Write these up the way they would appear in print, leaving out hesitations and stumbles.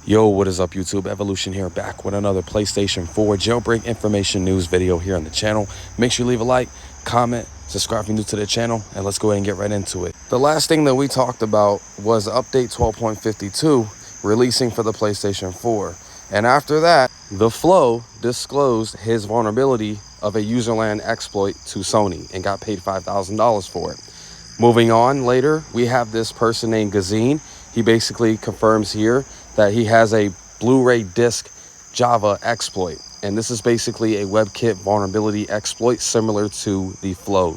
Yo, what is up YouTube? Evolution here, back with another PlayStation 4 jailbreak information news video here on the channel. Make sure you leave a like, comment, subscribe if you're new to the channel, and let's go ahead and get right into it. The last thing that we talked about was update 12.52 releasing for the PlayStation 4. And after that, the Flow disclosed his vulnerability of a Userland exploit to Sony and got paid $5,000 for it. Moving on later, we have this person named Gazine. He basically confirms here that he has a Blu-ray disc Java exploit. And this is basically a WebKit vulnerability exploit similar to the Flow.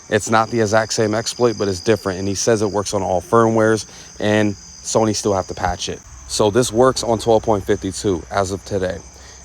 It's not the exact same exploit, but it's different. And he says it works on all firmwares and Sony still have to patch it. So this works on 12.52 as of today.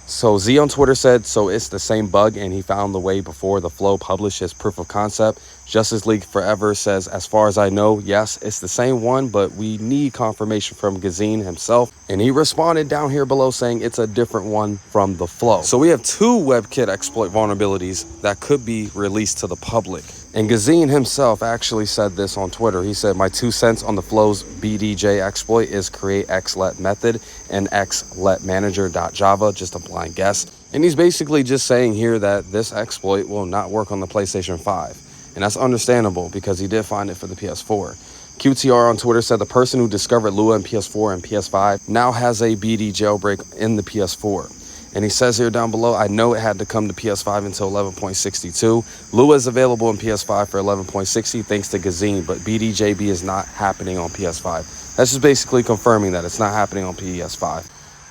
So Z on Twitter said, so it's the same bug and he found the way before the Flow published his proof of concept. Justice League Forever says, as far as I know, yes, it's the same one, but we need confirmation from Gazine himself. And he responded down here below saying it's a different one from the Flow. So we have two WebKit exploit vulnerabilities that could be released to the public. And Gazine himself actually said this on Twitter. He said, my 2 cents on the Flow's BDJ exploit is create xlet method and xlet manager.java, just a blind guess. And he's basically just saying here that this exploit will not work on the PlayStation 5. And that's understandable because he did find it for the PS4. QTR on Twitter said the person who discovered Lua in PS4 and PS5 now has a BD jailbreak in the PS4. And he says here down below, I know it had to come to PS5 until 11.62. Lua is available in PS5 for 11.60 thanks to Gazine, but BDJB is not happening on PS5. That's just basically confirming that it's not happening on PS5.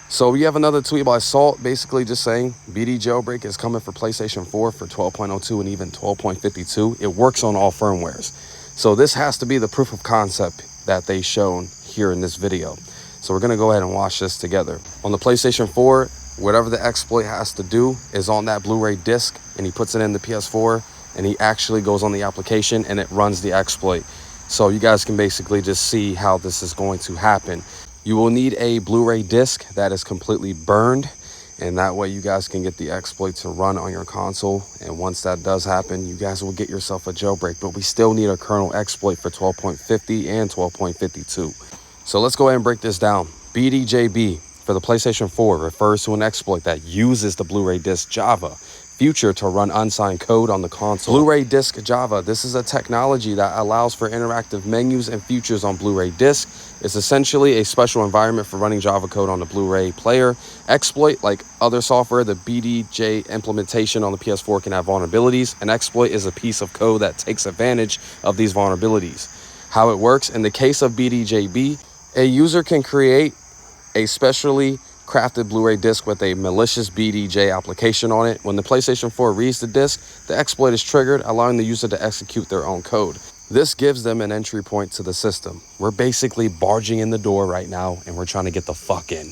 So we have another tweet by Salt basically just saying BD jailbreak is coming for PlayStation 4 for 12.02 and even 12.52. It works on all firmwares. So this has to be the proof of concept that they shown here in this video. So we're going to go ahead and watch this together. On the PlayStation 4, whatever the exploit has to do is on that Blu-ray disc and he puts it in the PS4 and he actually goes on the application and it runs the exploit. So you guys can basically just see how this is going to happen. You will need a Blu-ray disc that is completely burned, and that way you guys can get the exploit to run on your console. And once that does happen, you guys will get yourself a jailbreak, but we still need a kernel exploit for 12.50 and 12.52. So let's go ahead and break this down. BDJB for the PlayStation 4 refers to an exploit that uses the Blu-ray disc Java feature to run unsigned code on the console. Blu-ray disc Java, this is a technology that allows for interactive menus and features on Blu-ray disc. It's essentially a special environment for running Java code on the Blu-ray player. Exploit, like other software, the BDJ implementation on the PS4 can have vulnerabilities. An exploit is a piece of code that takes advantage of these vulnerabilities. How it works, in the case of BDJB, a user can create a specially crafted Blu-ray disc with a malicious BDJ application on it. When the PlayStation 4 reads the disc, the exploit is triggered, allowing the user to execute their own code. This gives them an entry point to the system. We're basically barging in the door right now and we're trying to get the fuck in.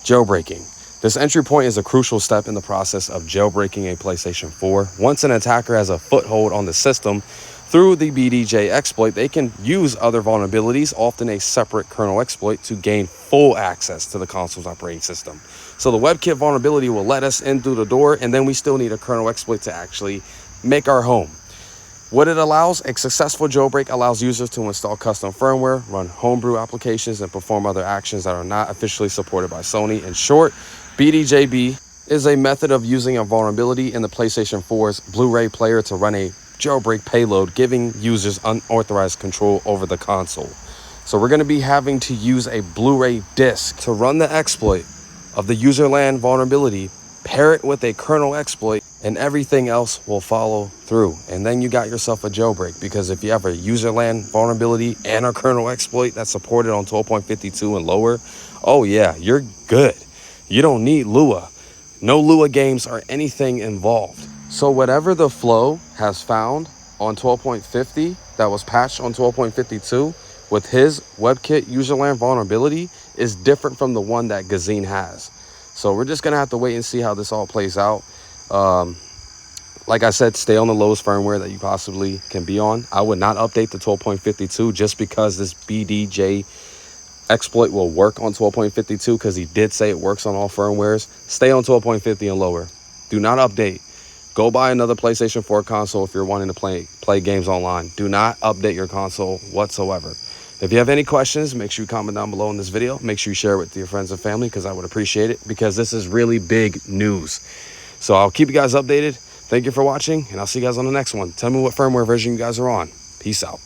Jailbreaking. This entry point is a crucial step in the process of jailbreaking a PlayStation 4. Once an attacker has a foothold on the system, through the BDJ exploit, they can use other vulnerabilities, often a separate kernel exploit, to gain full access to the console's operating system. So the WebKit vulnerability will let us in through the door, and then we still need a kernel exploit to actually make our home. What it allows, a successful jailbreak allows users to install custom firmware, run homebrew applications, and perform other actions that are not officially supported by Sony. In short, BDJB is a method of using a vulnerability in the PlayStation 4's Blu-ray player to run a jailbreak payload, giving users unauthorized control over the console. So we're going to be having to use a Blu-ray disc to run the exploit of the Userland vulnerability, pair it with a kernel exploit, and everything else will follow through. And then you got yourself a jailbreak, because if you have a Userland vulnerability and a kernel exploit that's supported on 12.52 and lower, oh yeah, you're good. You don't need Lua. No Lua games or anything involved. So whatever the Flow has found on 12.50 that was patched on 12.52 with his WebKit Userland vulnerability is different from the one that Gazine has. So we're just going to have to wait and see how this all plays out. Like I said, stay on the lowest firmware that you possibly can be on. I would not update the 12.52 just because this BDJ exploit will work on 12.52 because he did say it works on all firmwares. Stay on 12.50 and lower. Do not update. Go buy another PlayStation 4 console if you're wanting to play games online. Do not update your console whatsoever. If you have any questions, make sure you comment down below in this video. Make sure you share it with your friends and family because I would appreciate it, because this is really big news. So I'll keep you guys updated. Thank you for watching, and I'll see you guys on the next one. Tell me what firmware version you guys are on. Peace out.